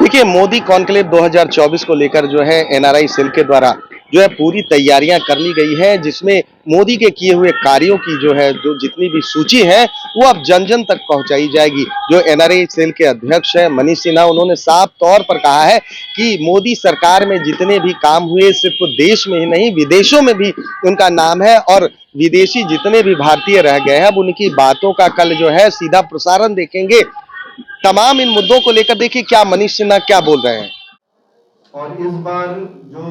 देखिए, मोदी कॉन्क्लेव 2024 को लेकर जो है एनआरआई सेल के द्वारा जो है पूरी तैयारियां कर ली गई है, जिसमें मोदी के किए हुए कार्यों की जो है जो जितनी भी सूची है वो अब जन जन तक पहुंचाई जाएगी। जो एनआरआई सेल के अध्यक्ष है मनीष सिन्हा, उन्होंने साफ तौर पर कहा है कि मोदी सरकार में जितने भी काम हुए सिर्फ देश में ही नहीं विदेशों में भी उनका नाम है, और विदेशी जितने भी भारतीय रह गए हैं अब उनकी बातों का कल जो है सीधा प्रसारण देखेंगे। तमाम इन मुद्दों को लेकर देखिए क्या मनीष सिन्हा क्या बोल रहे हैं। और इस बार जो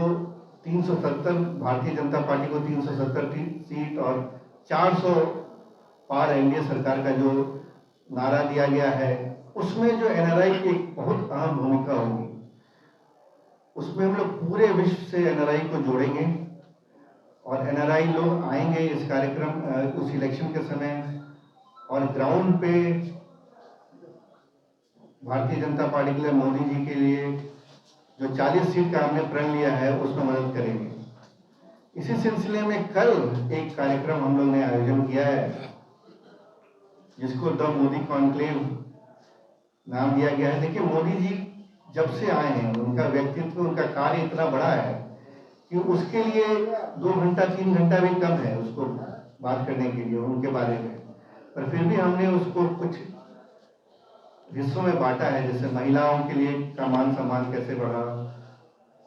370 भारतीय जनता पार्टी को 370 सीट और 400 पार एनडीए सरकार का जो नारा दिया गया है, उसमें जो एनआरआई की एक बहुत अहम भूमिका होगी। उसमें हम लोग पूरे विश्व से एनआरआई को जोड़ेंगे और एनआरआई लोग आएंगे इस कार्यक्रम उस इलेक्शन के समय और ग्राउंड पे भारतीय जनता पार्टी के लिए, मोदी जी के लिए जो 40 सीट का हमने प्रण लिया है उसमें मदद करेंगे। इसी सिलसिले में कल एक कार्यक्रम हम लोग ने आयोजन किया है जिसको द मोदी कॉन्क्लेव नाम दिया गया है। देखिए, मोदी जी जब से आए हैं उनका व्यक्तित्व, उनका कार्य इतना बड़ा है कि उसके लिए 2 घंटा 3 घंटा भी कम है उसको बात करने के लिए उनके बारे में। पर फिर भी हमने उसको कुछ हिस्सों में बांटा है, जैसे महिलाओं के लिए का मान सम्मान कैसे बढ़ा,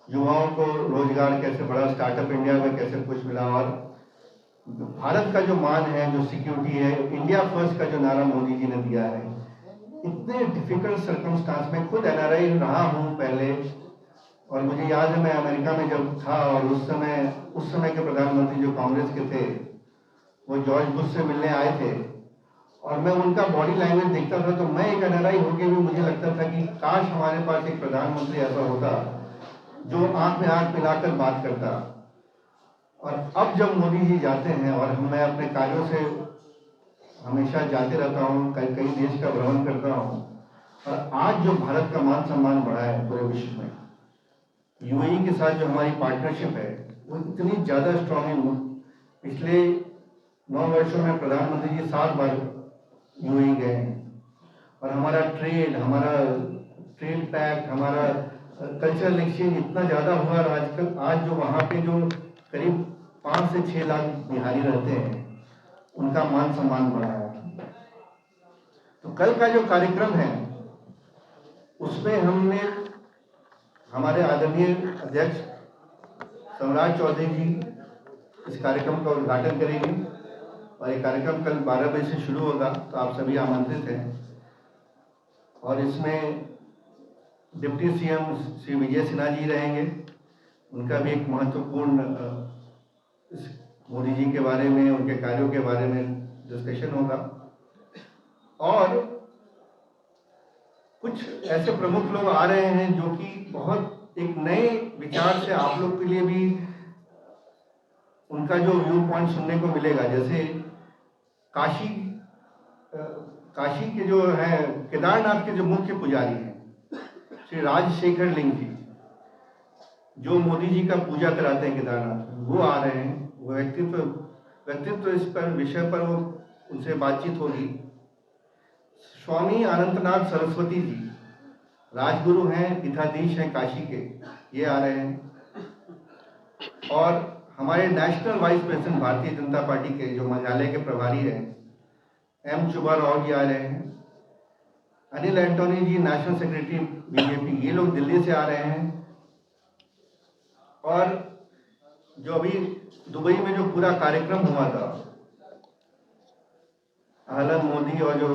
युवाओं को रोजगार कैसे बढ़ा, स्टार्टअप इंडिया में कैसे कुछ मिला, और भारत का जो मान है, जो सिक्योरिटी है, इंडिया फर्स्ट का जो नारा मोदी जी ने दिया है। इतने डिफिकल्ट सर्कमस्टांस में खुद एनआरआई रहा हूँ पहले, और मुझे याद है मैं अमेरिका में जब था और उस समय के प्रधानमंत्री जो कांग्रेस के थे वो जॉर्ज बुश से मिलने आए थे और मैं उनका बॉडी लैंग्वेज देखता था तो मैं एक एनआरआई होके भी मुझे लगता था कि काश हमारे पास एक प्रधानमंत्री ऐसा होता जो आंख में आंख मिलाकर बात करता। और अब जब मोदी जी जाते हैं और मैं अपने कार्यों से हमेशा जाते रहता हूँ, कई देश का भ्रमण करता हूँ, और आज जो भारत का मान सम्मान बढ़ा है पूरे विश्व में, यूएई के साथ जो हमारी पार्टनरशिप है वो इतनी ज़्यादा स्ट्रांग है। पिछले 9 वर्षों में प्रधानमंत्री जी 7 बार यूएई गए हैं और हमारा ट्रेड पैक्ट, हमारा कल्चरल एक्सचेंज इतना ज़्यादा हुआ। और आजकल आज जो वहाँ पे जो करीब 5 से 6 लाख बिहारी रहते हैं उनका मान सम्मान बढ़ा है। तो कल का जो कार्यक्रम है उसमें हमने हमारे आदरणीय अध्यक्ष सम्राट चौधरी जी इस कार्यक्रम का उद्घाटन करेंगे और ये कार्यक्रम कल 12 बजे से शुरू होगा, तो आप सभी आमंत्रित हैं। और इसमें डिप्टी सीएम श्री विजय सिन्हा जी रहेंगे, उनका भी एक महत्वपूर्ण मोदी जी के बारे में, उनके कार्यों के बारे में डिस्कशन होगा। और कुछ ऐसे प्रमुख लोग आ रहे हैं जो कि बहुत एक नए विचार से आप लोग के लिए भी उनका जो व्यू पॉइंट सुनने को मिलेगा। जैसे काशी के जो है केदारनाथ के जो मुख्य पुजारी हैं श्री राजशेखर लिंग जी, जो मोदी जी का पूजा कराते हैं केदारनाथ में, वो आ रहे हैं। वो व्यक्तित्व इस पर विषय पर वो उनसे बातचीत होगी। स्वामी अनंतनाथ सरस्वती जी राजगुरु हैं, पीठाधीश हैं काशी के, ये आ रहे हैं। और हमारे national vice president Bharatiya Janata party के जो मंत्रालय के प्रभारी हैं एम चुबा राव जी आ रहे हैं। अनिल एंटोनी जी नेशनल सेक्रेटरी बीजेपी, ये लोग दिल्ली से आ रहे हैं। और जो अभी दुबई में जो पूरा कार्यक्रम हुआ था अहलन मोदी, और जो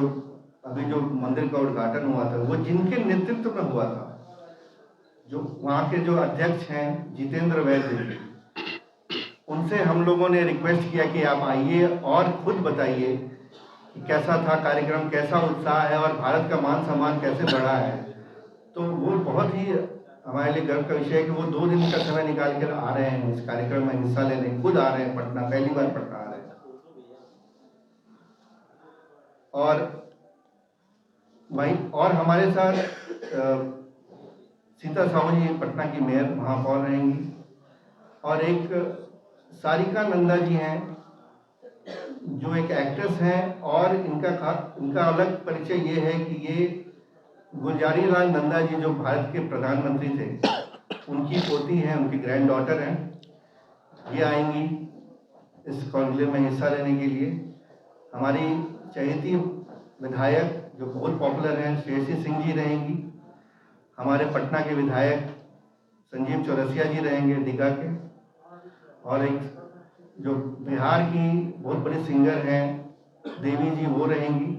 अभी जो मंदिर का उद्घाटन हुआ था वो जिनके नेतृत्व में हुआ था, जो वहाँ के जो अध्यक्ष हैं जितेंद्र वैद्य जी, उनसे हम लोगों ने रिक्वेस्ट किया कि आप आइए और खुद बताइए कि कैसा था कार्यक्रम, कैसा उत्साह है और भारत का मान सम्मान कैसे बढ़ा है। तो वो बहुत ही हमारे लिए गर्व का विषय है कि वो 2 दिन का समय निकाल कर आ रहे हैं इस कार्यक्रम में हिस्सा लेने, खुद आ रहे हैं पटना, पहली बार पटना आ रहे हैं। और हमारे साथ सीता साहू जी पटना की मेयर महापौर रहेंगी, और एक सारिका नंदा जी हैं जो एक एक्ट्रेस हैं, और इनका अलग परिचय ये है कि ये गुलजारी लाल नंदा जी जो भारत के प्रधानमंत्री थे, उनकी पोती हैं, उनकी ग्रैंड डॉटर हैं, ये आएंगी इस कॉन्क्लेव में हिस्सा लेने के लिए। हमारी चहेती विधायक जो बहुत पॉपुलर हैं, श्रेयसी सिंह जी रहेंगी। हमारे पटना के विधायक संजीव चौरसिया जी रहेंगे दीघा के, और एक जो बिहार की बहुत बड़ी सिंगर हैं देवी जी, वो रहेंगी।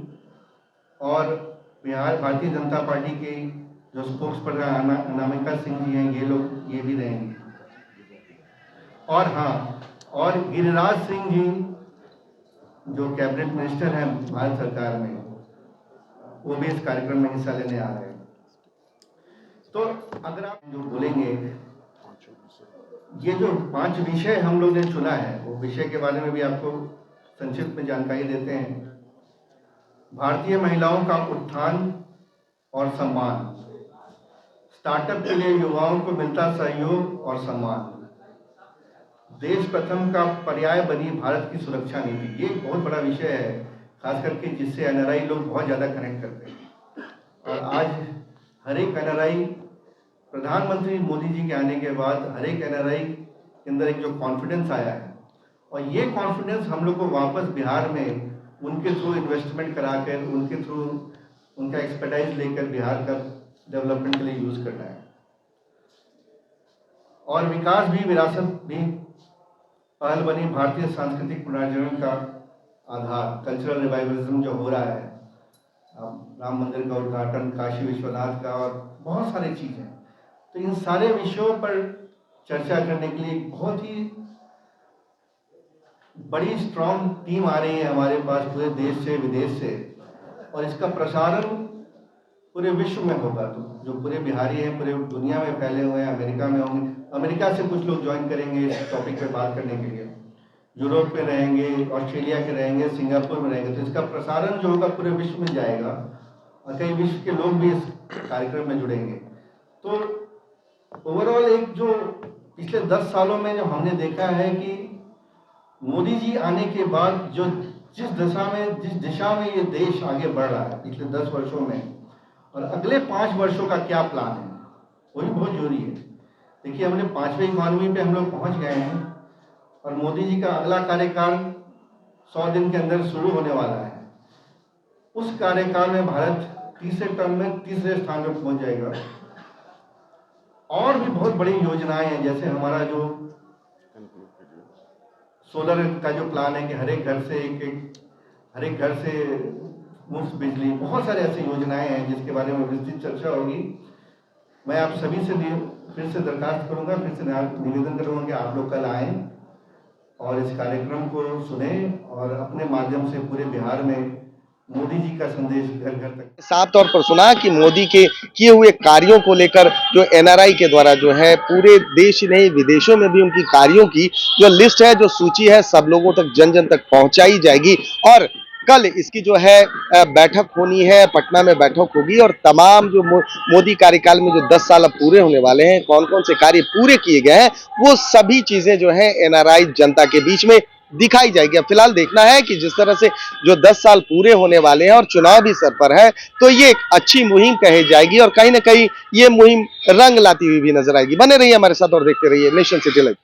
और बिहार भारतीय जनता पार्टी के जो स्पोक्स पर्सन अनामिका सिंह जी हैं, ये भी रहेंगे। और हाँ, और गिरिराज सिंह जी जो कैबिनेट मिनिस्टर हैं भारत सरकार में, वो भी इस कार्यक्रम में हिस्सा लेने आ रहे हैं। तो अगर आप जो बोलेंगे, ये जो 5 विषय हम लोग ने चुना है, वो विषय के बारे में भी आपको संक्षिप्त में जानकारी देते हैं। भारतीय महिलाओं का उत्थान और सम्मान, स्टार्टअप के लिए युवाओं को मिलता सहयोग और सम्मान, देश प्रथम का पर्याय बनी भारत की सुरक्षा नीति। ये एक बहुत बड़ा विषय है, खास करके जिससे एनआरआई लोग बहुत ज़्यादा कनेक्ट करते हैं। और आज हर एक एनआरआई, प्रधानमंत्री मोदी जी के आने के बाद हर एक एनआरआई के अंदर एक जो कॉन्फिडेंस आया है, और ये कॉन्फिडेंस हम लोग को वापस बिहार में उनके थ्रू इन्वेस्टमेंट कराकर, उनके थ्रू उनका एक्सपर्टाइज लेकर बिहार का डेवलपमेंट के लिए यूज़ करना है। और विकास भी, विरासत भी पहल बनी भारतीय सांस्कृतिक पुनर्जीवन का आधार, कल्चरल रिवाइवलिज्म जो हो रहा है, राम मंदिर का उद्घाटन, काशी विश्वनाथ का, और बहुत सारी चीज़ें। तो इन सारे विषयों पर चर्चा करने के लिए एक बहुत ही बड़ी स्ट्रॉन्ग टीम आ रही है हमारे पास, पूरे देश से विदेश से, और इसका प्रसारण पूरे विश्व में होगा। तो जो पूरे बिहारी हैं पूरे दुनिया में फैले हुए हैं, अमेरिका में होंगे, अमेरिका से कुछ लोग ज्वाइन करेंगे इस टॉपिक पे बात करने के लिए, यूरोप में रहेंगे, ऑस्ट्रेलिया के रहेंगे, सिंगापुर में रहेंगे। तो इसका प्रसारण जो होगा पूरे विश्व में जाएगा, और कई विश्व के लोग भी इस कार्यक्रम में जुड़ेंगे। तो ओवरऑल एक जो पिछले 10 सालों में जो हमने देखा है कि मोदी जी आने के बाद जो जिस दिशा में ये देश आगे बढ़ रहा है पिछले 10 वर्षों में, और अगले 5 वर्षों का क्या प्लान है, वो भी बहुत जरूरी है। देखिए, हमने 5वें इकॉनमी पे हम लोग पहुंच गए हैं, और मोदी जी का अगला कार्यकाल 100 दिन के अंदर शुरू होने वाला है। उस कार्यकाल में भारत तीसरे टर्म में तीसरे स्थान पर पहुंच जाएगा। और भी बहुत बड़ी योजनाएं हैं, जैसे हमारा जो सोलर का जो प्लान है कि हर एक घर से मुफ्त बिजली, बहुत सारे ऐसी योजनाएं हैं जिसके बारे में विस्तृत चर्चा होगी। मैं आप सभी से फिर से दरखास्त करूंगा, फिर से निवेदन करूंगा कि आप लोग कल आएं और इस कार्यक्रम को सुने, और अपने माध्यम से पूरे बिहार में मोदी जी का संदेश घर घर तक साफ तौर पर सुना कि मोदी के किए हुए कार्यों को लेकर जो एनआरआई के द्वारा जो है पूरे देश ही नहीं विदेशों में भी उनकी कार्यों की जो लिस्ट है, जो सूची है, सब लोगों तक जन जन तक पहुंचाई जाएगी। और कल इसकी जो है बैठक होनी है, पटना में बैठक होगी, और तमाम जो मोदी कार्यकाल में जो 10 साल अब पूरे होने वाले हैं, कौन कौन से कार्य पूरे किए गए हैं, वो सभी चीजें जो है एनआरआई जनता के बीच में दिखाई जाएगी। अब फिलहाल देखना है कि जिस तरह से जो 10 साल पूरे होने वाले हैं और चुनाव भी सर पर है, तो ये एक अच्छी मुहिम कही जाएगी, और कहीं ना कहीं ये मुहिम रंग लाती हुई भी नजर आएगी। बने रहिए हमारे साथ और देखते रहिए नेशन सिटी लाइव।